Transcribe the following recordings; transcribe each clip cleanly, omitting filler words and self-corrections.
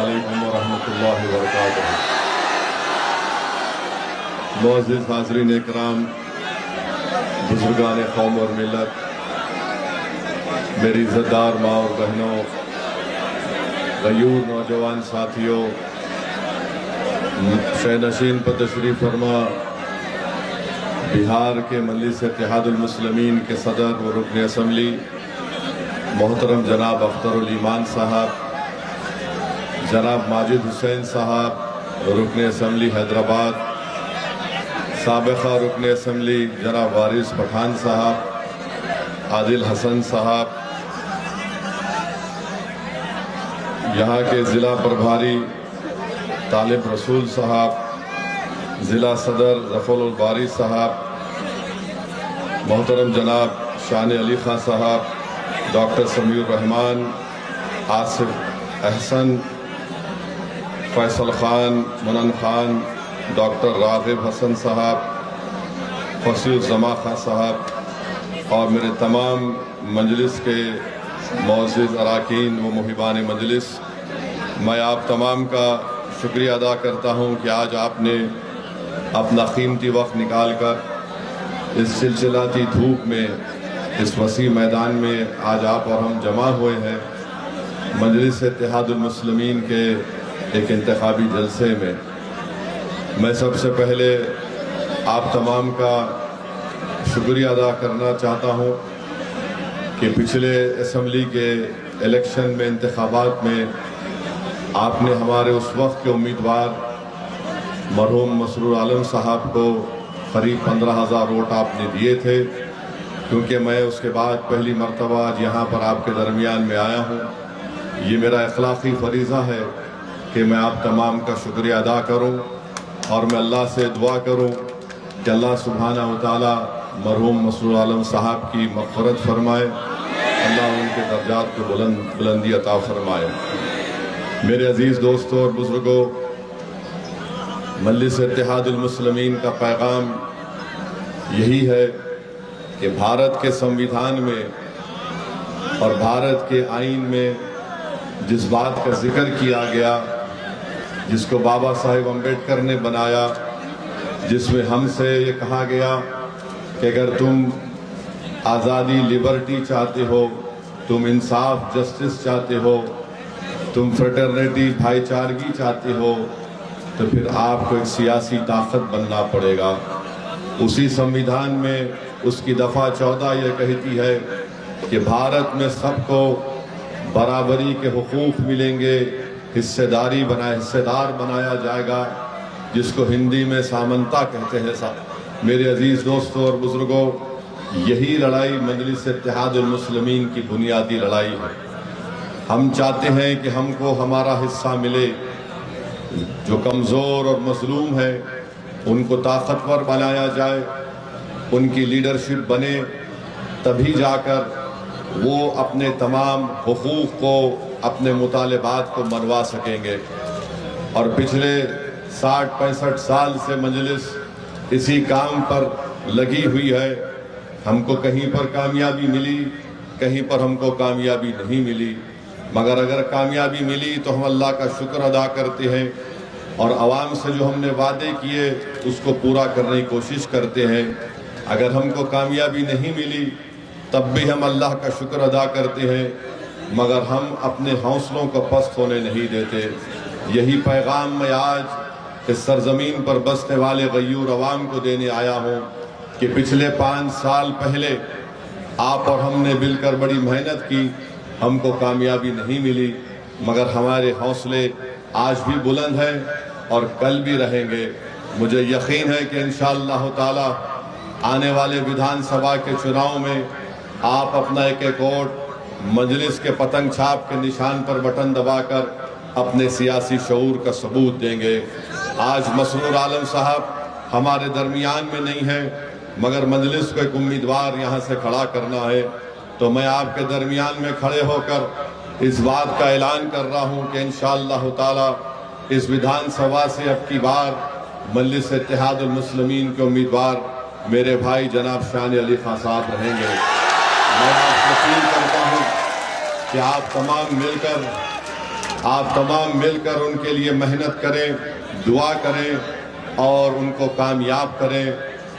अस्सलामुअलैकुम वरहमतुल्लाहि वबरकातुहू। मुअज़्ज़िज़ हाज़रीन इकराम, बुज़ुर्गान कौम और मिल्लत, मेरी इज़्ज़तदार माँ और बहनों, गयूर नौजवान साथियों, शहनशीन पर तशरीफ़ फरमा बिहार के मजलिस इत्तेहादुल मुस्लिमीन के सदर व रुकन असम्बली मोहतरम जनाब अख्तरुल ईमान साहब, जनाब माजिद हुसैन साहब रुकन असम्बली हैदराबाद, साबिक़ा रुकन असम्बली जनाब वारिस पठान साहब, आदिल हसन साहब, यहाँ के ज़िला प्रभारी तालिब रसूल साहब, ज़िला सदर ज़फ़रुल बारी साहब, मोहतरम जनाब शान अली खां साहब, डॉक्टर समीउर रहमान, आसिफ अहसन, फैसल ख़ान, मुनन ख़ान, डॉक्टर राग़िब हसन साहब, फसीउज़्ज़मा खां साहब और मेरे तमाम मजलिस के मुअज़्ज़िज़ अराकीन व मुहिबान मजलिस, मैं आप तमाम का शुक्रिया अदा करता हूँ कि आज आपने अपना कीमती वक्त निकाल कर इस सिलसिलाती धूप में, इस वसी मैदान में आज आप और हम जमा हुए हैं मजलिस इत्तेहादुल मुस्लिमीन के एक इंतखाबी जलसे में। मैं सबसे पहले आप तमाम का शुक्रिया अदा करना चाहता हूँ कि पिछले असम्बली के इलेक्शन में, इंतखाबात में आपने हमारे उस वक्त के उम्मीदवार मरहूम मसरूर आलम साहब को करीब 15,000 वोट आपने दिए थे। क्योंकि मैं उसके बाद पहली मरतबा आज यहाँ पर आपके दरमियान में आया हूँ, ये मेरा अखलाक़ी फ़रीज़ा है कि मैं आप तमाम का शुक्रिया अदा करूँ और मैं अल्लाह से दुआ करूँ कि अल्लाह सुब्हानहू व तआला मरहूम मसरूर आलम साहब की मग़फ़िरत फ़रमाए, अल्लाह उनके दर्जात को बुलंदी अता फ़रमाए। मेरे अज़ीज़ दोस्तों और बुज़ुर्गों, मजलिस इत्तेहादुल मुस्लिमीन का पैगाम यही है कि भारत के संविधान में और भारत के आईन में जिस बात का जिक्र किया गया, जिसको बाबा साहेब अम्बेडकर ने बनाया, जिसमें हमसे ये कहा गया कि अगर तुम आज़ादी, लिबर्टी चाहते हो, तुम इंसाफ, जस्टिस चाहते हो, तुम फ्रेटर्निटी, भाईचारगी चाहते हो, तो फिर आपको एक सियासी ताकत बनना पड़ेगा। उसी संविधान में उसकी दफ़ा 14 ये कहती है कि भारत में सबको बराबरी के हुकूक मिलेंगे, हिस्सेदार बनाया जाएगा, जिसको हिंदी में सामंता कहते हैं। मेरे अजीज़ दोस्तों और बुज़ुर्गों, यही लड़ाई मजलिस इत्तेहादुल मुस्लिमीन की बुनियादी लड़ाई है। हम चाहते हैं कि हमको हमारा हिस्सा मिले, जो कमज़ोर और मज़लूम है उनको ताकतवर बनाया जाए, उनकी लीडरशिप बने, तभी जाकर वो अपने तमाम हुकूक को, अपने मुतालिबात को मनवा सकेंगे। और पिछले 60-65 साल से मजलिस इसी काम पर लगी हुई है। हमको कहीं पर कामयाबी मिली, कहीं पर हमको कामयाबी नहीं मिली, मगर अगर कामयाबी मिली तो हम अल्लाह का शुक्र अदा करते हैं और आवाम से जो हमने वादे किए उसको पूरा करने की कोशिश करते हैं। अगर हमको कामयाबी नहीं मिली तब भी हम अल्लाह का शुक्र अदा करते हैं, मगर हम अपने हौसलों को पस्त होने नहीं देते। यही पैगाम मैं आज इस सरजमीन पर बसने वाले गयूर अवाम को देने आया हूँ कि पिछले 5 साल पहले आप और हमने मिलकर बड़ी मेहनत की, हमको कामयाबी नहीं मिली, मगर हमारे हौसले आज भी बुलंद हैं और कल भी रहेंगे। मुझे यकीन है कि इंशाअल्लाह ताला आने वाले विधानसभा के चुनाव में आप अपना एक वोट मजलिस के पतंग छाप के निशान पर बटन दबाकर अपने सियासी शऊर का सबूत देंगे। आज मसरूर आलम साहब हमारे दरमियान में नहीं है, मगर मजलिस को एक उम्मीदवार यहाँ से खड़ा करना है, तो मैं आपके दरमियान में खड़े होकर इस बात का ऐलान कर रहा हूँ कि इंशाअल्लाह ताला इस विधानसभा से अब की बार मजलिस इत्तेहादुल मुस्लिमीन के उम्मीदवार मेरे भाई जनाब शान अली खां साहब रहेंगे। मैं आपसे अपील करता हूँ कि आप तमाम मिलकर आप तमाम मिलकर उनके लिए मेहनत करें, दुआ करें और उनको कामयाब करें,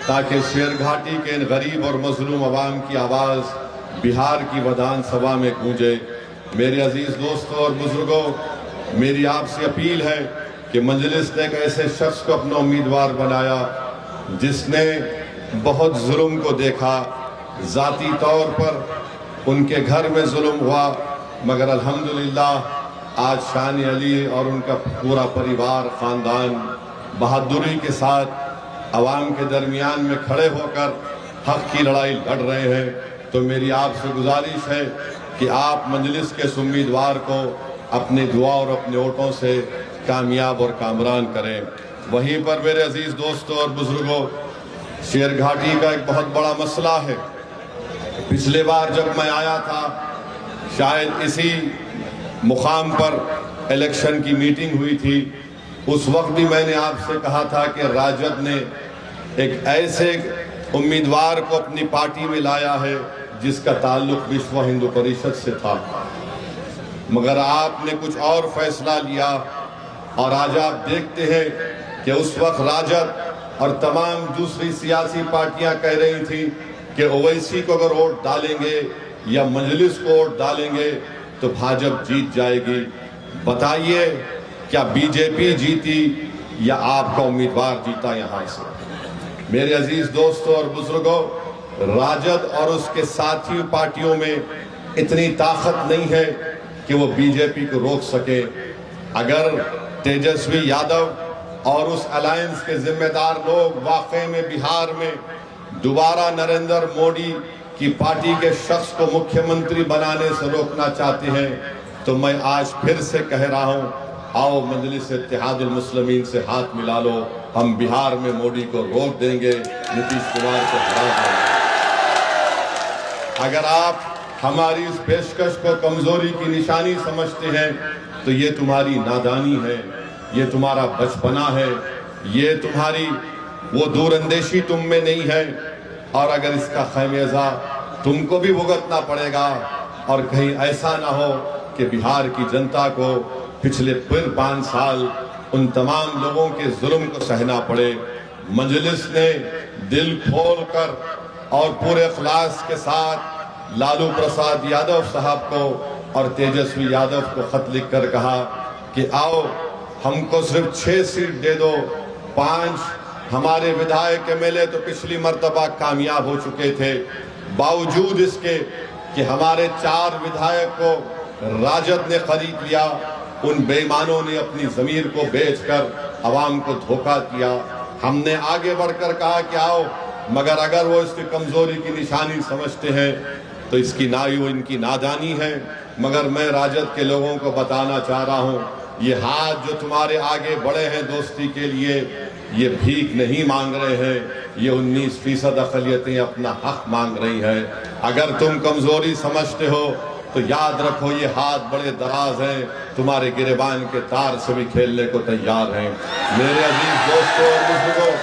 ताकि शेरघाटी के इन गरीब और मजलूम अवाम की आवाज़ बिहार की विधानसभा में गूंजे। मेरे अजीज़ दोस्तों और बुजुर्गों, मेरी आपसे अपील है कि मजलिस ने एक ऐसे शख्स को अपना उम्मीदवार बनाया जिसने बहुत जुल्म को देखा। ज़ाती तौर पर उनके घर में जुल्म हुआ, मगर अल्हम्दुलिल्लाह आज शान अली और उनका पूरा परिवार ख़ानदान बहादुरी के साथ अवाम के दरमियान में खड़े होकर हक़ की लड़ाई लड़ रहे हैं। तो मेरी आपसे गुजारिश है कि आप मजलिस के उम्मीदवार को अपने दुआ और अपने वोटों से कामयाब और कामरान करें। वहीं पर मेरे अजीज़ दोस्तों और बुजुर्गों, शेरघाटी का एक बहुत बड़ा मसला है। पिछले बार जब मैं आया था, शायद इसी मुकाम पर इलेक्शन की मीटिंग हुई थी, उस वक्त भी मैंने आपसे कहा था कि राजद ने एक ऐसे उम्मीदवार को अपनी पार्टी में लाया है जिसका ताल्लुक विश्व हिंदू परिषद से था, मगर आपने कुछ और फैसला लिया। और आज आप देखते हैं कि उस वक्त राजद और तमाम दूसरी सियासी पार्टियां कह रही थी कि ओवैसी को अगर वोट डालेंगे या मजलिस को वोट डालेंगे तो भाजपा जीत जाएगी। बताइए, क्या बीजेपी जीती या आपका उम्मीदवार जीता? यहाँ से मेरे अजीज दोस्तों और बुजुर्गों, राजद और उसके साथी पार्टियों में इतनी ताकत नहीं है कि वो बीजेपी को रोक सके। अगर तेजस्वी यादव और उस अलायंस के जिम्मेदार लोग वाकई में बिहार में दोबारा नरेंद्र मोदी की पार्टी के शख्स को मुख्यमंत्री बनाने से रोकना चाहते हैं, तो मैं आज फिर से कह रहा हूं, आओ मजलिस इत्तेहादुल मुस्लिमीन से हाथ मिला लो। हम बिहार में मोदी को रोक देंगे, नीतीश कुमार को हरा देंगे। अगर आप हमारी इस पेशकश को कमजोरी की निशानी समझते हैं तो ये तुम्हारी नादानी है, ये तुम्हारा बचपना है, ये तुम्हारी वो दूरंदेशी तुम में नहीं है। और अगर इसका खमियाजा तुमको भी भुगतना पड़ेगा और कहीं ऐसा ना हो कि बिहार की जनता को पिछले 5 साल उन तमाम लोगों के जुल्म को सहना पड़े। मजलिस ने दिल खोल कर और पूरे इखलास के साथ लालू प्रसाद यादव साहब को और तेजस्वी यादव को खत लिखकर कहा कि आओ हमको सिर्फ 6 सीट दे दो। 5 हमारे विधायक एमएलए तो पिछली मर्तबा कामयाब हो चुके थे, बावजूद इसके कि हमारे 4 विधायक को राजद ने खरीद लिया। उन बेईमानों ने अपनी जमीर को बेचकर अवाम को धोखा किया। हमने आगे बढ़कर कहा कि आओ, मगर अगर वो इसकी कमजोरी की निशानी समझते हैं तो इसकी नाई इनकी नादानी है। मगर मैं राजद के लोगों को बताना चाह रहा हूं, ये हाथ जो तुम्हारे आगे बढ़े हैं दोस्ती के लिए, ये भीख नहीं मांग रहे हैं, ये 19% अक़लियतें अपना हक मांग रही हैं। अगर तुम कमजोरी समझते हो तो याद रखो, ये हाथ बड़े दराज हैं, तुम्हारे गिरेबान के तार से भी खेलने को तैयार हैं। मेरे अजीज दोस्तों और बुजुर्गों,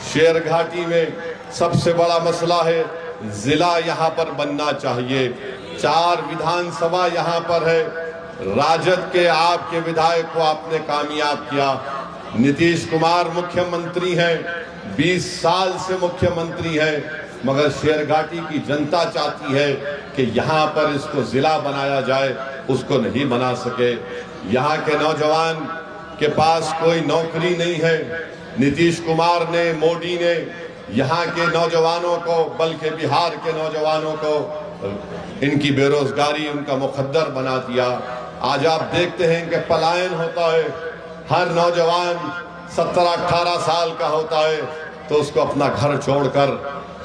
शेरघाटी में सबसे बड़ा मसला है, जिला यहाँ पर बनना चाहिए। 4 विधानसभा यहाँ पर है। राजद के आपके विधायक को आपने कामयाब किया। नीतीश कुमार मुख्यमंत्री हैं, 20 साल से मुख्यमंत्री हैं, मगर शेरघाटी की जनता चाहती है कि यहाँ पर इसको जिला बनाया जाए, उसको नहीं बना सके। यहाँ के नौजवान के पास कोई नौकरी नहीं है। नीतीश कुमार ने, मोदी ने यहाँ के नौजवानों को, बल्कि बिहार के नौजवानों को इनकी बेरोजगारी उनका मुकद्दर बना दिया। आज आप देखते हैं कि पलायन होता है, हर नौजवान 17-18 साल का होता है तो उसको अपना घर छोड़कर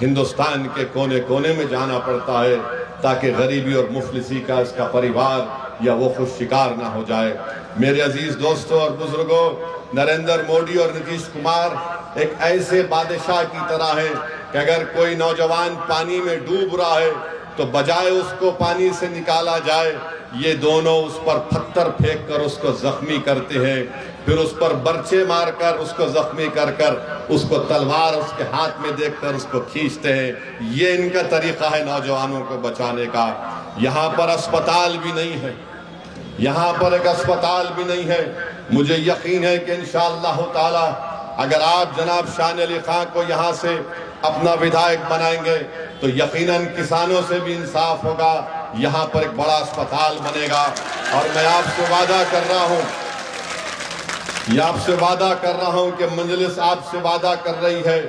हिंदुस्तान के कोने कोने में जाना पड़ता है ताकि गरीबी और मुफलिसी का इसका परिवार या वो खुद शिकार ना हो जाए। मेरे अजीज दोस्तों और बुजुर्गों, नरेंद्र मोदी और नीतीश कुमार एक ऐसे बादशाह की तरह है कि अगर कोई नौजवान पानी में डूब रहा है तो बजाय उसको पानी से निकाला जाए, ये दोनों उस पर पत्थर फेंक कर उसको जख्मी करते हैं, फिर उस पर बर्छे मारकर उसको जख्मी कर कर उसको तलवार उसके हाथ में देखकर उसको खींचते हैं। ये इनका तरीका है नौजवानों को बचाने का। यहाँ पर अस्पताल भी नहीं है, यहाँ पर एक अस्पताल भी नहीं है। मुझे यकीन है कि इंशाअल्लाह ताला अगर आप जनाब शान अली खां को यहाँ से अपना विधायक बनाएंगे तो यकीनन किसानों से भी इंसाफ होगा, यहाँ पर एक बड़ा अस्पताल बनेगा। और मैं आपसे वादा कर रहा हूँ, ये आपसे वादा कर रहा हूँ कि मजलिस आपसे वादा कर रही है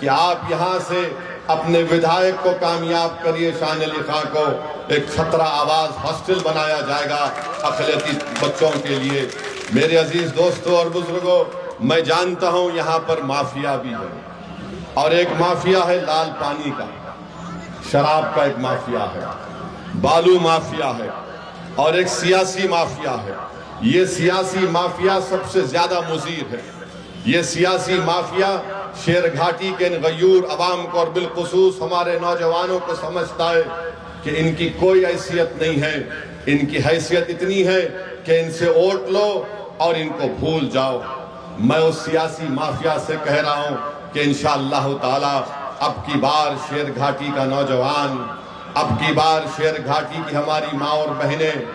कि आप यहाँ से अपने विधायक को कामयाब करिए। शान अली खां को एक 17 आवाज हॉस्टल बनाया जाएगा अक़लियती बच्चों के लिए। मेरे अजीज दोस्तों और बुजुर्गों, मैं जानता हूँ यहाँ पर माफिया भी है, और एक माफिया है लाल पानी का, शराब का एक माफिया है, बालू माफिया है, और एक सियासी माफिया है। ये सियासी माफिया सबसे ज्यादा मुज़ीर है। ये सियासी माफिया शेर घाटी के गयूर अवाम को और बिलखुसूस हमारे नौजवानों को समझता है कि इनकी कोई हैसियत नहीं है। इनकी हैसियत इतनी है कि इनसे वोट लो और इनको भूल जाओ। मैं उस सियासी माफिया से कह रहा हूं कि इंशाअल्लाह ताला अब की बार शेर घाटी का नौजवान, अब की बार शेर घाटी की हमारी माँ और बहनें,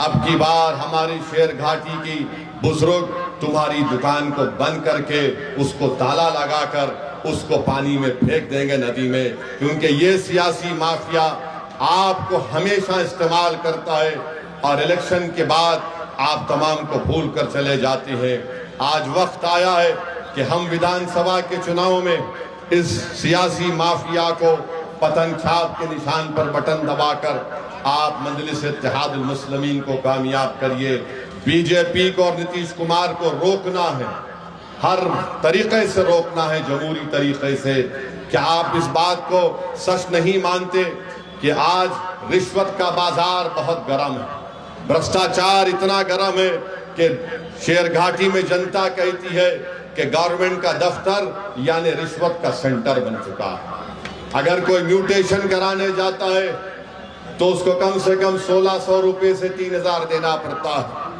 अब की बार हमारी शेर घाटी की बुजुर्ग तुम्हारी दुकान को बंद करके उसको ताला लगाकर उसको पानी में फेंक देंगे, नदी में, क्योंकि ये सियासी माफिया आपको हमेशा इस्तेमाल करता है और इलेक्शन के बाद आप तमाम को भूल कर चले जाते हैं। आज वक्त आया है कि हम विधानसभा के चुनाव में इस सियासी माफिया को पतन छाप के निशान पर बटन दबाकर आप मजलिस इत्तेहादुल मुस्लिमीन को कामयाब करिए। बीजेपी को और नीतीश कुमार को रोकना है, हर तरीके से रोकना है, जमहूरी तरीके से। क्या आप इस बात को सच नहीं मानते कि आज रिश्वत का बाजार बहुत गर्म है, भ्रष्टाचार इतना गर्म है कि शेर घाटी में जनता कहती है कि गवर्नमेंट का दफ्तर यानी रिश्वत का सेंटर बन चुका है। अगर कोई म्यूटेशन कराने जाता है तो उसको कम से कम 1600 रुपए से 3000 देना पड़ता है।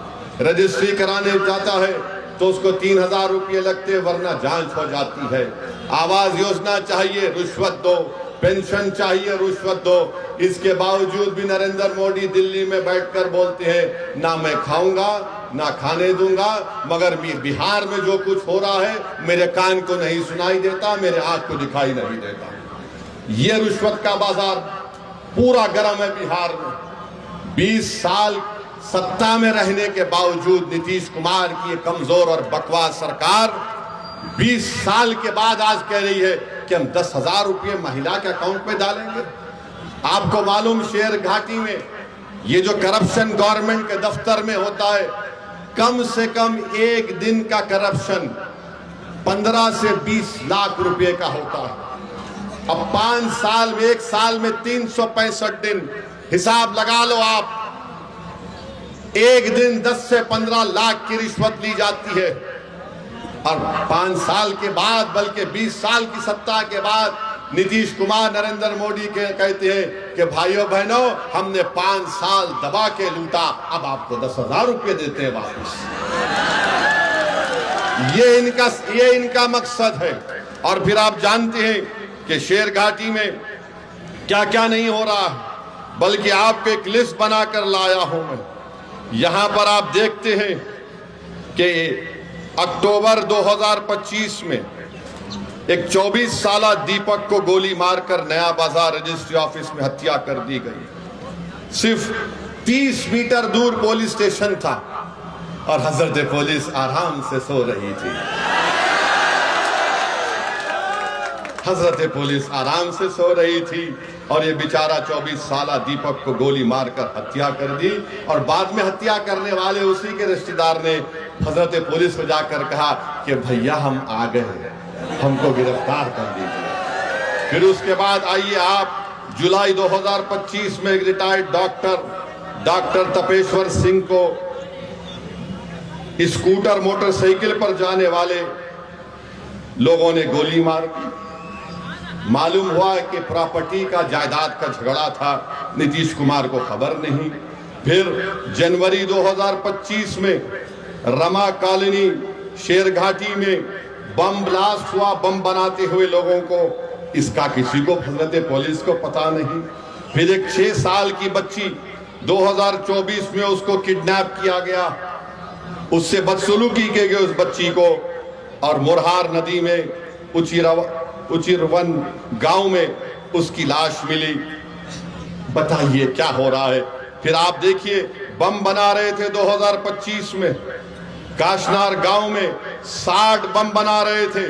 रजिस्ट्री कराने जाता है तो उसको 3000 रुपये लगते, वरना जांच हो जाती है। आवास योजना चाहिए, रिश्वत दो, पेंशन चाहिए, रिश्वत दो। इसके बावजूद भी नरेंद्र मोदी दिल्ली में बैठकर बोलते हैं ना मैं खाऊंगा ना खाने दूंगा, मगर बिहार में जो कुछ हो रहा है मेरे कान को नहीं सुनाई देता, मेरे आंख को दिखाई नहीं देता। ये रिश्वत का बाजार पूरा गर्म है बिहार में। 20 साल सत्ता में रहने के बावजूद नीतीश कुमार की ये कमजोर और बकवास सरकार 20 साल के बाद आज कह रही है कि हम 10,000 रुपये महिला के अकाउंट में डालेंगे। आपको मालूम शेर घाटी में ये जो करप्शन गवर्नमेंट के दफ्तर में होता है, कम से कम एक दिन का करप्शन 15 से 20 लाख रुपए का होता है। अब 5 साल में, एक साल में 365 दिन, हिसाब लगा लो आप, एक दिन 10 से 15 लाख की रिश्वत ली जाती है। और 5 साल के बाद, बल्कि 20 साल की सत्ता के बाद नीतीश कुमार नरेंद्र मोदी के कहते हैं कि भाइयों बहनों हमने 5 साल दबा के लूटा, अब आपको 10,000 रुपये देते हैं वापस। ये इनका मकसद है। और फिर आप जानते हैं कि शेर घाटी में क्या क्या नहीं हो रहा है, बल्कि आपको एक लिस्ट बनाकर लाया हूं मैं। यहां पर आप देखते हैं कि अक्टूबर 2025 में एक 24 साल दीपक को गोली मारकर नया बाजार रजिस्ट्री ऑफिस में हत्या कर दी गई। सिर्फ 30 मीटर दूर पुलिस स्टेशन था और हजरत पुलिस आराम से सो रही थी। हजरत पुलिस आराम से सो रही थी और ये बेचारा 24 साल दीपक को गोली मारकर हत्या कर दी। और बाद में हत्या करने वाले उसी के रिश्तेदार ने हजरत पुलिस को जाकर कहा कि भैया हम आ गए, हमको गिरफ्तार कर दीजिए। फिर उसके बाद आइए आप, जुलाई 2025 में एक रिटायर्ड डॉक्टर तपेश्वर सिंह को स्कूटर मोटरसाइकिल पर जाने वाले लोगों ने गोली मार दी। मालूम हुआ कि प्रॉपर्टी का, जायदाद का झगड़ा था, नीतीश कुमार को खबर नहीं। फिर जनवरी 2025 में रमा कॉलोनी शेर घाटी में बम ब्लास्ट हुआ, बम बनाते हुए लोगों को, इसका किसी को हजरत पुलिस को पता नहीं। फिर एक 6 साल की बच्ची 2024 में उसको किडनैप किया गया, उससे बदसलूकी की गई उस बच्ची को, और मुरहार नदी में उचिरवन गांव में उसकी लाश मिली। बताइए क्या हो रहा है। फिर आप देखिए, बम बना रहे थे 2025 में काशनार गांव में, 60 बम बना रहे थे।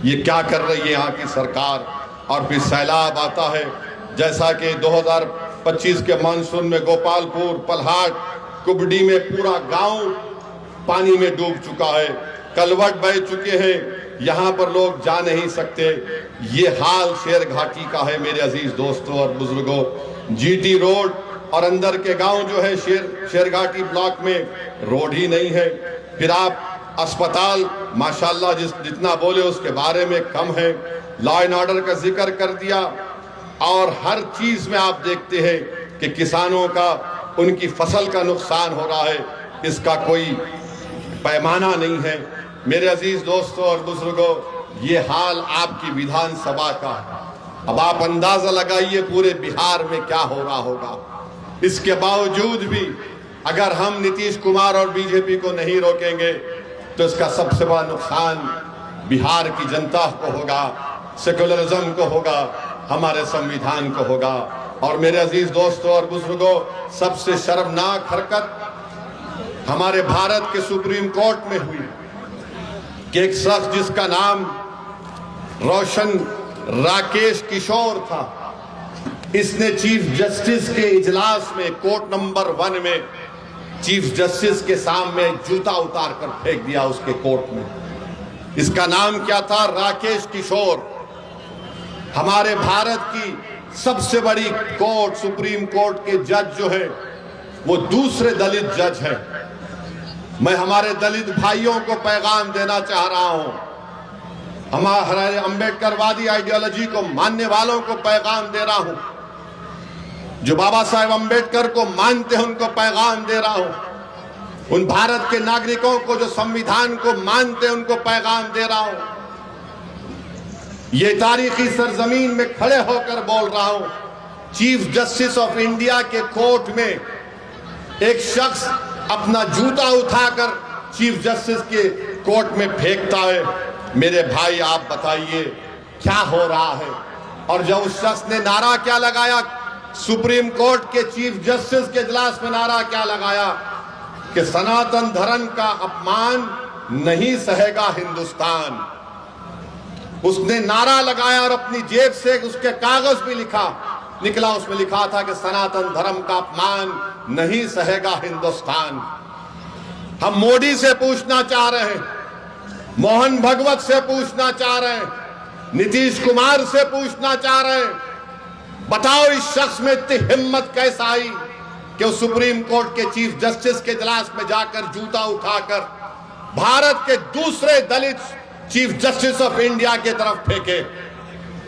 ये क्या कर रही है यहाँ की सरकार। और फिर सैलाब आता है, जैसा कि 2025 के मानसून में गोपालपुर, पलहाट, कुबड़ी में पूरा गांव पानी में डूब चुका है, कलवट बह चुके हैं, यहाँ पर लोग जा नहीं सकते। ये हाल शेर घाटी का है मेरे अजीज दोस्तों और बुजुर्गों। जीटी रोड और अंदर के गांव जो है शेर घाटी ब्लॉक में रोड ही नहीं है। फिर आप अस्पताल माशाल्लाह जितना बोले उसके बारे में कम है। लॉ एंड ऑर्डर का जिक्र कर दिया, और हर चीज में आप देखते हैं कि किसानों का, उनकी फसल का नुकसान हो रहा है, इसका कोई पैमाना नहीं है। मेरे अजीज दोस्तों और बुजुर्गों, ये हाल आपकी विधानसभा का है। अब आप अंदाजा लगाइए पूरे बिहार में क्या हो रहा होगा। इसके बावजूद भी अगर हम नीतीश कुमार और बीजेपी को नहीं रोकेंगे तो इसका सबसे बड़ा नुकसान बिहार की जनता को होगा, सेकुलरिज्म को होगा, हमारे संविधान को होगा। और मेरे अजीज दोस्तों और बुजुर्गों, सबसे शर्मनाक हरकत हमारे भारत के सुप्रीम कोर्ट में हुई कि एक शख्स जिसका नाम रोशन राकेश किशोर था, इसने चीफ जस्टिस के इजलास में कोर्ट नंबर 1 में चीफ जस्टिस के सामने जूता उतार कर फेंक दिया उसके कोर्ट में। इसका नाम क्या था? राकेश किशोर। हमारे भारत की सबसे बड़ी कोर्ट, सुप्रीम कोर्ट के जज जो है वो दूसरे दलित जज हैं। मैं हमारे दलित भाइयों को पैगाम देना चाह रहा हूं, हमारे अंबेडकरवादी आइडियोलॉजी को मानने वालों को पैगाम दे रहा हूं, जो बाबा साहेब अंबेडकर को मानते हैं उनको पैगाम दे रहा हूं, उन भारत के नागरिकों को जो संविधान को मानते हैं उनको पैगाम दे रहा हूं। ये तारीखी सरजमीन में खड़े होकर बोल रहा हूं, चीफ जस्टिस ऑफ इंडिया के कोर्ट में एक शख्स अपना जूता उठाकर चीफ जस्टिस के कोर्ट में फेंकता है। मेरे भाई आप बताइए क्या हो रहा है। और जब उस शख्स ने नारा क्या लगाया, सुप्रीम कोर्ट के चीफ जस्टिस के इजलास में नारा क्या लगाया कि सनातन धर्म का अपमान नहीं सहेगा हिंदुस्तान। उसने नारा लगाया और अपनी जेब से उसके कागज भी निकला, उसमें लिखा था कि सनातन धर्म का अपमान नहीं सहेगा हिंदुस्तान। हम मोदी से पूछना चाह रहे हैं, मोहन भगवत से पूछना चाह रहे हैं, नीतीश कुमार से पूछना चाह रहे हैं, बताओ इस शख्स में इतनी हिम्मत कैसे आई कि वो सुप्रीम कोर्ट के चीफ जस्टिस के इजलास में जाकर जूता उठाकर भारत के दूसरे दलित चीफ जस्टिस ऑफ इंडिया की तरफ फेंके।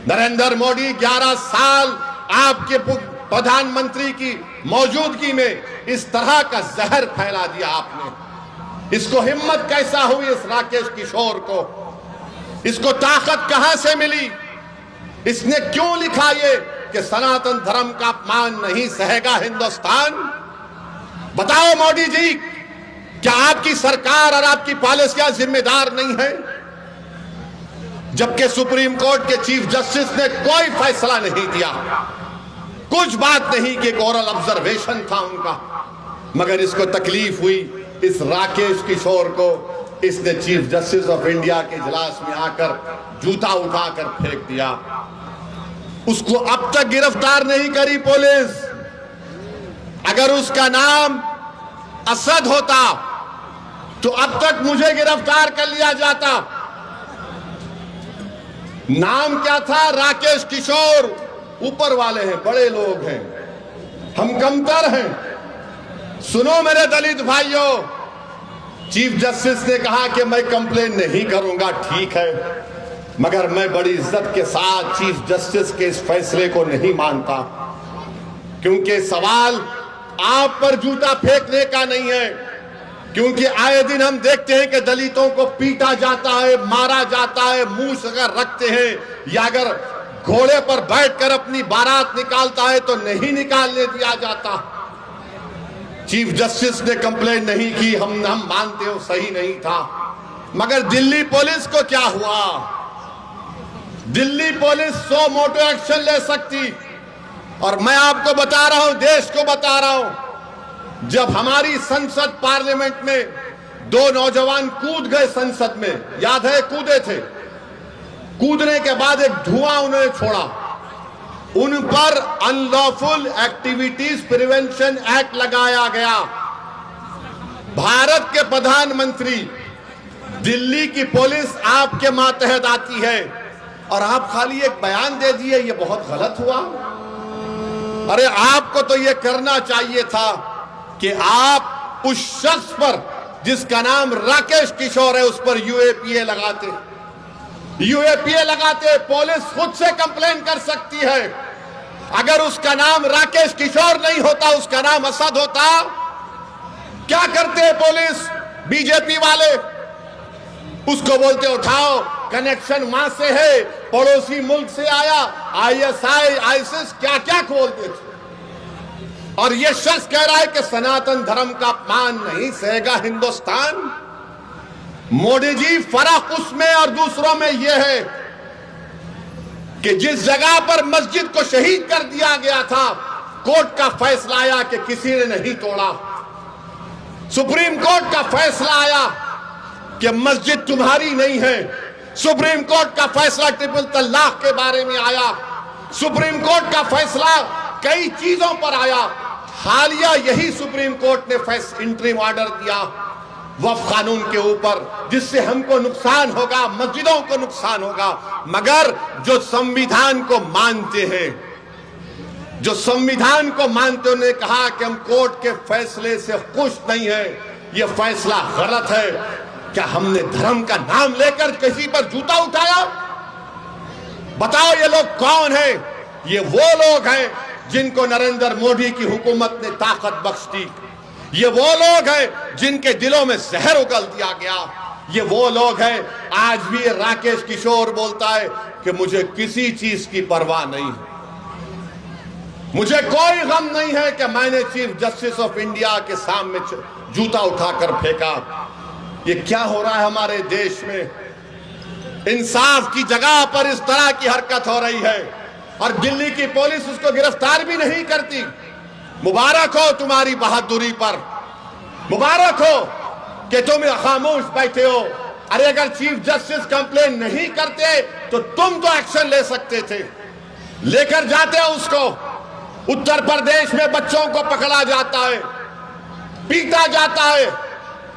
नरेंद्र मोदी 11 साल आपके प्रधानमंत्री की मौजूदगी में इस तरह का जहर फैला दिया आपने। इसको हिम्मत कैसा हुई इस राकेश किशोर को? इसको ताकत कहां से मिली? इसने क्यों लिखा ये कि सनातन धर्म का अपमान नहीं सहेगा हिंदुस्तान? बताओ मोदी जी, क्या आपकी सरकार और आपकी पॉलिसियां जिम्मेदार नहीं है? जबकि सुप्रीम कोर्ट के चीफ जस्टिस ने कोई फैसला नहीं दिया, कुछ बात नहीं कि एक ओरल ऑब्जर्वेशन था उनका, मगर इसको तकलीफ हुई इस राकेश किशोर को। इसने चीफ जस्टिस ऑफ इंडिया के इजलास में आकर जूता उठाकर फेंक दिया। उसको अब तक गिरफ्तार नहीं करी पुलिस। अगर उसका नाम असद होता तो अब तक मुझे गिरफ्तार कर लिया जाता। नाम क्या था? राकेश किशोर। ऊपर वाले हैं, बड़े लोग हैं, हम कमतर हैं। सुनो मेरे दलित भाइयों, चीफ जस्टिस ने कहा कि मैं कंप्लेन नहीं करूंगा, ठीक है, मगर मैं बड़ी इज्जत के साथ चीफ जस्टिस के इस फैसले को नहीं मानता, क्योंकि सवाल आप पर जूता फेंकने का नहीं है। क्योंकि आए दिन हम देखते हैं कि दलितों को पीटा जाता है, मारा जाता है, मूंछ अगर रखते हैं या अगर घोड़े पर बैठकर अपनी बारात निकालता है तो नहीं निकालने दिया जाता। चीफ जस्टिस ने कंप्लेन नहीं की, हम मानते हो सही नहीं था, मगर दिल्ली पुलिस को क्या हुआ? दिल्ली पुलिस 100 मोटो एक्शन ले सकती। और मैं आपको बता रहा हूं, देश को बता रहा हूं, जब हमारी संसद पार्लियामेंट में 2 नौजवान कूद गए संसद में, याद है? कूदे थे। कूदने के बाद एक धुआं उन्होंने छोड़ा, उन पर अनलॉफुल एक्टिविटीज प्रिवेंशन एक्ट लगाया गया। भारत के प्रधानमंत्री, दिल्ली की पुलिस आपके मातहत आती है और आप खाली एक बयान दे दिए, ये बहुत गलत हुआ। अरे आपको तो ये करना चाहिए था कि आप उस शख्स पर जिसका नाम राकेश किशोर है उस पर यूएपीए लगाते। यूएपीए लगाते, पुलिस खुद से कंप्लेन कर सकती है। अगर उसका नाम राकेश किशोर नहीं होता, उसका नाम असद होता, क्या करते पुलिस? बीजेपी वाले उसको बोलते उठाओ, कनेक्शन वहां से है, पड़ोसी मुल्क से आया, आईएसआई, आईसिस, क्या क्या खोलते थे। और ये शख्स कह रहा है कि सनातन धर्म का अपमान नहीं सहेगा हिंदुस्तान। मोदी जी, फर्क उसमें और दूसरों में यह है कि जिस जगह पर मस्जिद को शहीद कर दिया गया था, कोर्ट का फैसला आया कि किसी ने नहीं तोड़ा। सुप्रीम कोर्ट का फैसला आया कि मस्जिद तुम्हारी नहीं है। सुप्रीम कोर्ट का फैसला ट्रिपल तलाक के बारे में आया। सुप्रीम कोर्ट का फैसला कई चीजों पर आया। हालिया यही सुप्रीम कोर्ट ने इंटरिम ऑर्डर दिया वक्फ कानून के ऊपर, जिससे हमको नुकसान होगा, मस्जिदों को नुकसान होगा। मगर जो संविधान को मानते हैं, जो संविधान को मानते, उन्होंने कहा कि हम कोर्ट के फैसले से खुश नहीं है, यह फैसला गलत है। क्या हमने धर्म का नाम लेकर किसी पर जूता उठाया? बताओ ये लोग कौन है? ये वो लोग हैं जिनको नरेंद्र मोदी की हुकूमत ने ताकत बख्श दी। ये वो लोग हैं जिनके दिलों में जहर उगल दिया गया। ये वो लोग हैं, आज भी राकेश किशोर बोलता है कि मुझे किसी चीज की परवाह नहीं है, मुझे कोई गम नहीं है कि मैंने चीफ जस्टिस ऑफ इंडिया के सामने जूता उठाकर फेंका। ये क्या हो रहा है हमारे देश में? इंसाफ की जगह पर इस तरह की हरकत हो रही है और दिल्ली की पुलिस उसको गिरफ्तार भी नहीं करती। मुबारक हो तुम्हारी बहादुरी पर, मुबारक हो कि तुम खामोश बैठे हो। अरे अगर चीफ जस्टिस कंप्लेन नहीं करते तो तुम तो एक्शन ले सकते थे, लेकर जाते हो उसको। उत्तर प्रदेश में बच्चों को पकड़ा जाता है, पीटा जाता है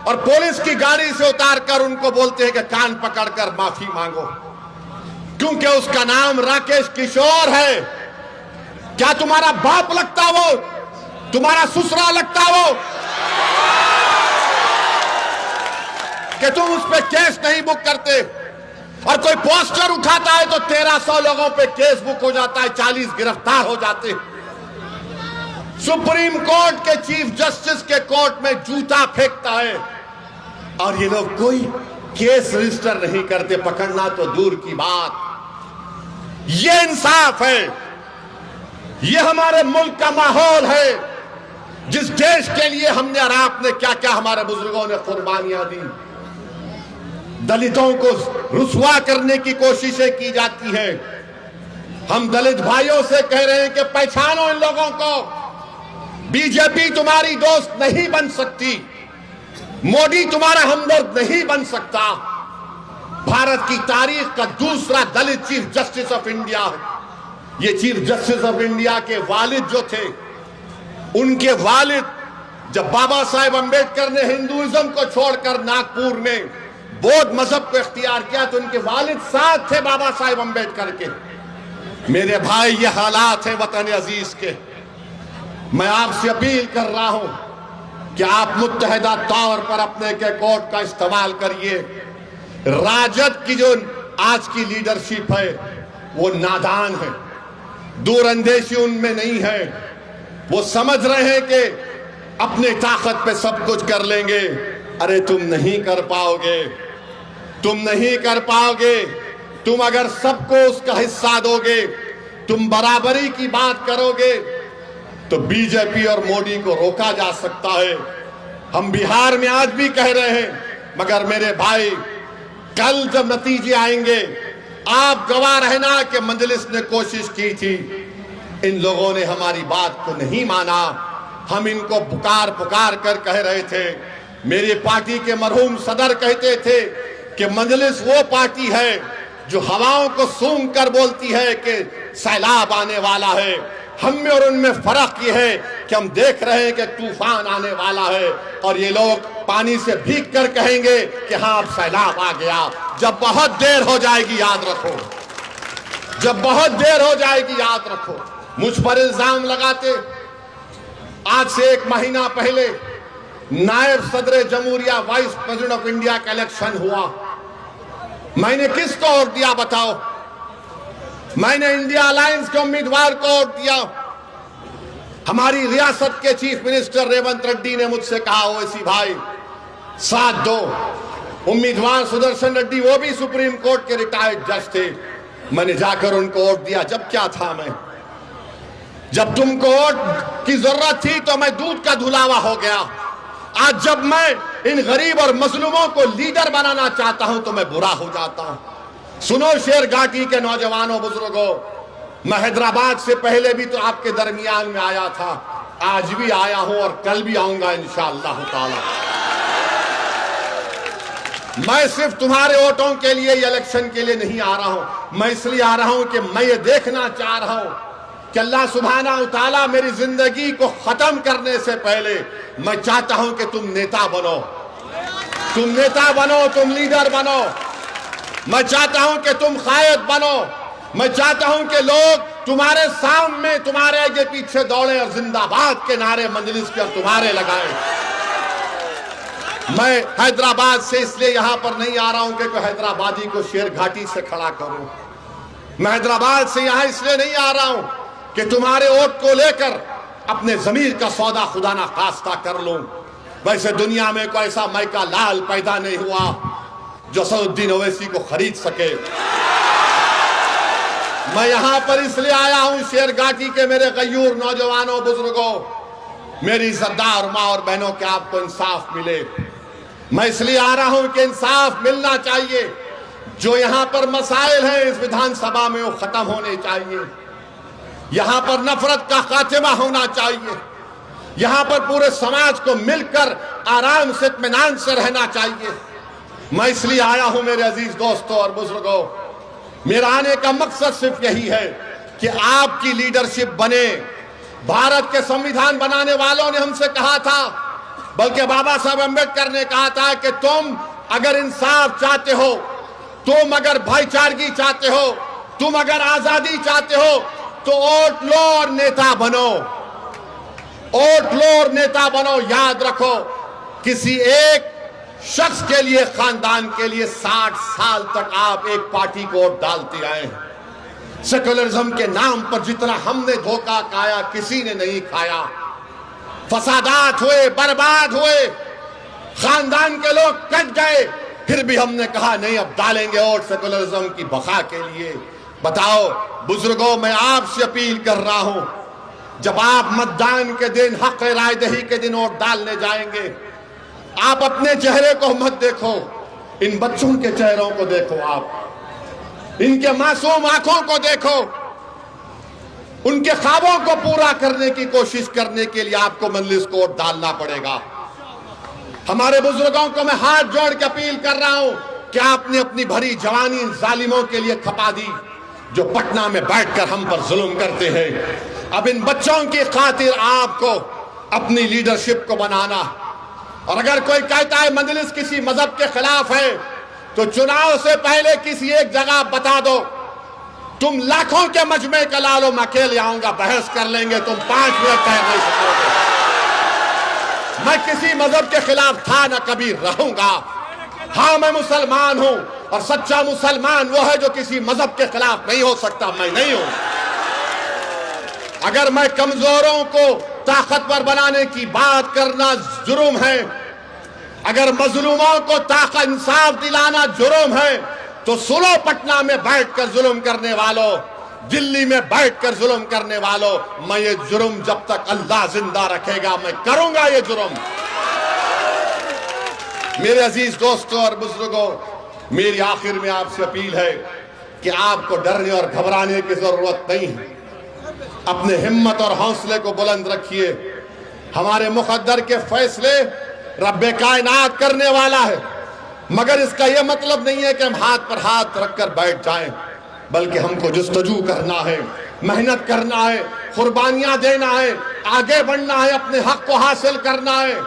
और पुलिस की गाड़ी से उतारकर उनको बोलते हैं कि कान पकड़कर माफी मांगो, क्योंकि उसका नाम राकेश किशोर है। क्या तुम्हारा बाप लगता वो? तुम्हारा ससुरा लगता वो कि तुम उस पे केस नहीं बुक करते? और कोई पोस्टर उठाता है तो 1300 लोगों पे केस बुक हो जाता है, 40 गिरफ्तार हो जाते। सुप्रीम कोर्ट के चीफ जस्टिस के कोर्ट में जूता फेंकता है और ये लोग कोई केस रजिस्टर नहीं करते, पकड़ना तो दूर की बात। ये इंसाफ है, ये हमारे मुल्क का माहौल है, जिस देश के लिए हमने और आपने क्या क्या हमारे बुजुर्गों ने कुर्बानियां दी। दलितों को रुसवा करने की कोशिशें की जाती है। हम दलित भाइयों से कह रहे हैं कि पहचानो इन लोगों को। बीजेपी तुम्हारी दोस्त नहीं बन सकती, मोदी तुम्हारा हमदर्द नहीं बन सकता। भारत की तारीख का दूसरा दलित चीफ जस्टिस ऑफ इंडिया है। ये चीफ जस्टिस ऑफ इंडिया के वालिद जो थे, उनके वालिद, जब बाबा साहेब अंबेडकर ने हिंदुइज्म को छोड़कर नागपुर में बौद्ध मजहब को इख्तियार किया तो उनके वालिद साथ थे बाबा साहेब अंबेडकर के। मेरे भाई, ये हालात हैं वतन अजीज के। मैं आपसे अपील कर रहा हूं कि आप मुत्तहिदा तौर पर अपने के कोर्ट का इस्तेमाल करिए। राजद की जो आज की लीडरशिप है वो नादान है, दूरअंदेशी उनमें नहीं है। वो समझ रहे हैं कि अपने ताकत पे सब कुछ कर लेंगे। अरे तुम नहीं कर पाओगे, तुम नहीं कर पाओगे। तुम अगर सबको उसका हिस्सा दोगे, तुम बराबरी की बात करोगे, तो बीजेपी और मोदी को रोका जा सकता है। हम बिहार में आज भी कह रहे हैं, मगर मेरे भाई कल जब नतीजे आएंगे आप गवाह रहना कि मजलिस ने कोशिश की थी, इन लोगों ने हमारी बात को नहीं माना। हम इनको पुकार पुकार कर कह रहे थे। मेरी पार्टी के मरहूम सदर कहते थे कि मजलिस वो पार्टी है जो हवाओं को सूंघ कर बोलती है कि सैलाब आने वाला है। हम में और उनमें फर्क ये है कि हम देख रहे हैं कि तूफान आने वाला है, और ये लोग पानी से भीग कर कहेंगे कि हाँ अब सैलाब आ गया। जब बहुत देर हो जाएगी याद रखो, जब बहुत देर हो जाएगी याद रखो। मुझ पर इल्जाम लगाते। आज से 1 महीना पहले नायब सदर जमहूरिया वाइस प्रेसिडेंट ऑफ इंडिया का इलेक्शन हुआ। मैंने किसको वोट दिया बताओ? मैंने इंडिया अलायंस के उम्मीदवार को वोट दिया। हमारी रियासत के चीफ मिनिस्टर रेवंत रेड्डी ने मुझसे कहा, ओवैसी भाई साथ दो। उम्मीदवार सुदर्शन रेड्डी, वो भी सुप्रीम कोर्ट के रिटायर्ड जज थे। मैंने जाकर उनको वोट दिया। जब क्या था मैं, जब तुमको वोट की जरूरत थी तो मैं दूध का धुलावा हो गया। आज जब मैं इन गरीब और मजलूमों को लीडर बनाना चाहता हूं तो मैं बुरा हो जाता हूं। सुनो शेर घाटी के नौजवानों बुजुर्गों, मैं हैदराबाद से पहले भी तो आपके दरमियान में आया था, आज भी आया हूं और कल भी आऊंगा इंशाअल्लाह ताला। मैं सिर्फ तुम्हारे वोटों के लिए, इलेक्शन के लिए नहीं आ रहा हूं। मैं इसलिए आ रहा हूं कि मैं ये देखना चाह रहा हूं कि अल्लाह सुब्हाना व तआला मेरी जिंदगी को खत्म करने से पहले मैं चाहता हूं कि तुम नेता बनो, तुम नेता बनो, तुम लीडर बनो। मैं चाहता हूं कि तुम कायद बनो। मैं चाहता हूं कि लोग तुम्हारे सामने, तुम्हारे आगे पीछे दौड़े और जिंदाबाद के नारे मजलिस के और तुम्हारे लगाएं। मैं हैदराबाद से इसलिए यहां पर नहीं आ रहा हूं कि कोई हैदराबादी को शेर घाटी से खड़ा करूं। मैं हैदराबाद से यहां इसलिए नहीं आ रहा हूं कि तुम्हारे वोट को लेकर अपने जमीर का सौदा खुदा ना खास्ता कर लूं। वैसे दुनिया में कोई ऐसा मैका लाल पैदा नहीं हुआ जो असदुद्दीन ओवैसी को खरीद सके। मैं यहां पर इसलिए आया हूं शेर घाटी के मेरे गयूर नौजवानों बुजुर्गों, मेरी इज्जतदार माँ और बहनों के आपको इंसाफ मिले। मैं इसलिए आ रहा हूं कि इंसाफ मिलना चाहिए। जो यहां पर मसाइल हैं इस विधानसभा में वो खत्म होने चाहिए। यहां पर नफरत का खात्मा होना चाहिए। यहां पर पूरे समाज को मिलकर आराम से इत्मीनान से रहना चाहिए। मैं इसलिए आया हूं मेरे अजीज दोस्तों और बुजुर्गों, मेरा आने का मकसद सिर्फ यही है कि आपकी लीडरशिप बने। भारत के संविधान बनाने वालों ने हमसे कहा था, बल्कि बाबा साहब अम्बेडकर ने कहा था कि तुम अगर इंसाफ चाहते हो, तुम अगर भाईचारगी चाहते हो, तुम अगर आजादी चाहते हो तो वोट लो और नेता बनो। वोट लो और नेता बनो। याद रखो, किसी एक शख्स के लिए, खानदान के लिए 60 साल तक आप एक पार्टी को वोट डालते आए हैं। सेकुलरिज्म के नाम पर जितना हमने धोखा खाया किसी ने नहीं खाया। फसादात हुए, बर्बाद हुए, खानदान के लोग कट गए, फिर भी हमने कहा नहीं अब डालेंगे वोट सेकुलरिज्म की बका के लिए। बताओ बुजुर्गों, मैं आपसे अपील कर रहा हूं, जब आप मतदान के दिन, हक राय दही के दिन वोट डालने जाएंगे, आप अपने चेहरे को मत देखो, इन बच्चों के चेहरों को देखो। आप इनके मासूम आंखों को देखो। उनके ख्वाबों को पूरा करने की कोशिश करने के लिए आपको मजलिस को वोट डालना पड़ेगा। हमारे बुजुर्गों को मैं हाथ जोड़ के अपील कर रहा हूं कि आपने अपनी भरी जवानी इन जालिमों के लिए खपा दी जो पटना में बैठकर हम पर जुल्म करते हैं। अब इन बच्चों की खातिर आपको अपनी लीडरशिप को बनाना। और अगर कोई कहता है मजलिस किसी मजहब के खिलाफ है, तो चुनाव से पहले किसी एक जगह बता दो। तुम लाखों के मजमे का ला लो, मैं अकेले आऊंगा, बहस कर लेंगे, तुम 5 मिनट ठहर नहीं सकोगे। मैं किसी मजहब के खिलाफ था ना कभी रहूंगा। हाँ, मैं मुसलमान हूं और सच्चा मुसलमान वो है जो किसी मजहब के खिलाफ नहीं हो सकता। मैं नहीं हूं। अगर मैं कमजोरों को ताकतवर बनाने की बात करना जुर्म है, अगर मजलूमों को ताकत इंसाफ दिलाना जुर्म है, तो सुनो पटना में बैठकर जुल्म करने वालों, दिल्ली में बैठकर जुल्म करने वालों, मैं ये जुर्म जब तक अल्लाह जिंदा रखेगा मैं करूंगा ये जुर्म। मेरे अजीज दोस्तों और बुजुर्गों, मेरी आखिर में आपसे अपील है कि आपको डरने और घबराने की जरूरत नहीं है। अपने हिम्मत और हौसले को बुलंद रखिए। हमारे मुकद्दर के फैसले रब्बे कायनात करने वाला है, मगर इसका यह मतलब नहीं है कि हम हाथ पर हाथ रखकर बैठ जाएं, बल्कि हमको जुस्तजू करना है, मेहनत करना है, कुर्बानियां देना है, आगे बढ़ना है, अपने हक को हासिल करना है।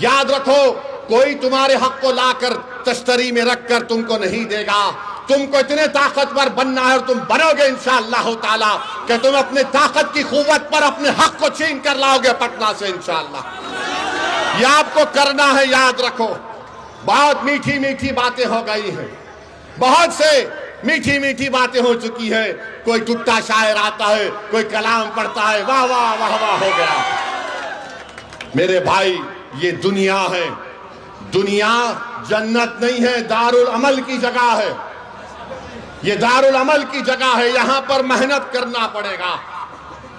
याद रखो, कोई तुम्हारे हक को लाकर तश्तरी में रखकर तुमको नहीं देगा। तुमको इतने ताकतवर बनना है और तुम बनोगे इंशाअल्लाह ताला कि तुम अपने ताकत की कुव्वत पर अपने हक को छीन कर लाओगे पटना से इंशाअल्लाह। यह आपको करना है, याद रखो। बहुत मीठी मीठी बातें हो गई हैं, बहुत से मीठी मीठी बातें हो चुकी है। कोई टुट्टा शायर आता है, कोई कलाम पढ़ता है, वाह वाह वाह वाह हो गया। मेरे भाई, ये दुनिया है, दुनिया जन्नत नहीं है, दारुल अमल की जगह है। ये दारुल अमल की जगह है, यहां पर मेहनत करना पड़ेगा।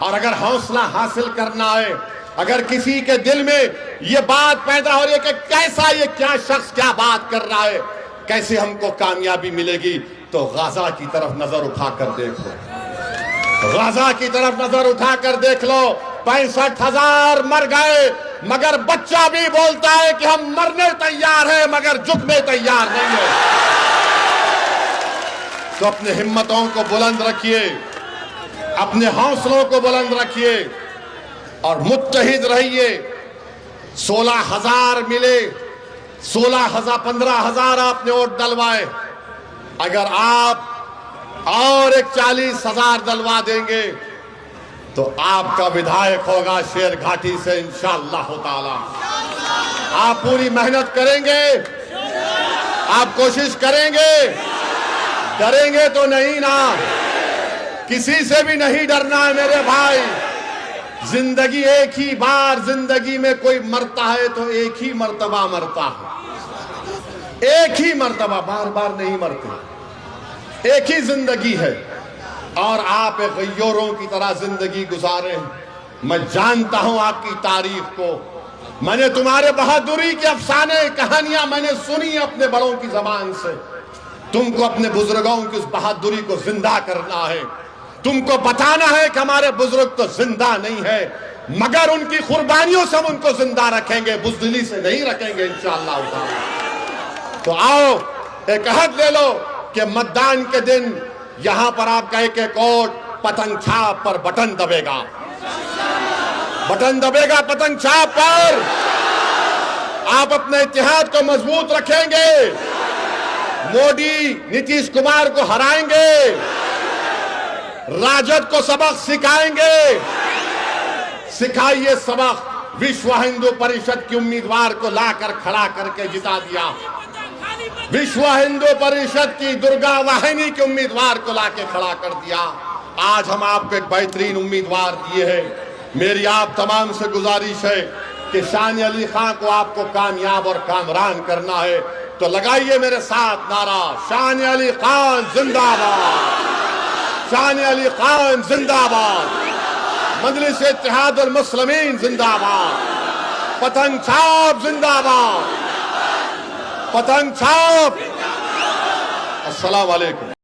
और अगर हौसला हासिल करना है, अगर किसी के दिल में ये बात पैदा हो रही है कि कैसा ये क्या शख्स क्या बात कर रहा है, कैसे हमको कामयाबी मिलेगी, तो गाजा की तरफ नजर उठाकर देख लो। गाजा की तरफ नजर उठाकर देख लो। 65,000 मर गए, मगर बच्चा भी बोलता है कि हम मरने तैयार हैं, मगर झुकने तैयार नहीं है। तो अपने हिम्मतों को बुलंद रखिए, अपने हौसलों को बुलंद रखिए और मुत्तहिद रहिए। 16,000 मिले, 16,000 15,000 आपने वोट डलवाए। अगर आप और एक 40,000 डलवा देंगे तो आपका विधायक होगा शेर घाटी से इंशाअल्लाह ताला। आप पूरी मेहनत करेंगे, आप कोशिश करेंगे, डरेंगे तो नहीं ना, किसी से भी नहीं डरना है मेरे भाई। जिंदगी एक ही बार, जिंदगी में कोई मरता है तो एक ही मर्तबा मरता है, एक ही मर्तबा, बार बार नहीं मरते। एक ही जिंदगी है और आप एक गैयोरों की तरह जिंदगी गुजारे। मैं जानता हूं आपकी तारीफ को, मैंने तुम्हारे बहादुरी के अफसाने कहानियां मैंने सुनी अपने बड़ों की जबान से। तुमको अपने बुजुर्गों की उस बहादुरी को जिंदा करना है। तुमको बताना है कि हमारे बुजुर्ग तो जिंदा नहीं है, मगर उनकी कुर्बानियों से हम उनको जिंदा रखेंगे, बुज़दिली से नहीं रखेंगे इंशाअल्लाह ताला। तो आओ एक अहद ले लो कि मतदान के दिन यहां पर आपका एक एक वोट पतंग छाप पर बटन दबेगा, बटन दबेगा पतंग छाप पर। आप अपने इत्तेहाद को मजबूत रखेंगे, मोदी नीतीश कुमार को हराएंगे, राजद को सबक सिखाएंगे। सिखाइए सबक। विश्व हिंदू परिषद की उम्मीदवार को लाकर खड़ा करके जिता दिया। विश्व हिंदू परिषद की दुर्गा वाहिनी के उम्मीदवार को लाके खड़ा कर दिया। आज हम आपको एक बेहतरीन उम्मीदवार दिए हैं। मेरी आप तमाम से गुजारिश है कि शान अली खान को आपको कामयाब और कामरान करना है, तो लगाइए मेरे साथ नारा, शान अली खान जिंदाबाद, शान अली खान जिंदाबाद, मजलिस इत्तेहादुल मुस्लिमीन जिंदाबाद, पतंग छाप जिंदाबाद, पतंग छाप। अस्सलाम वालेकुम।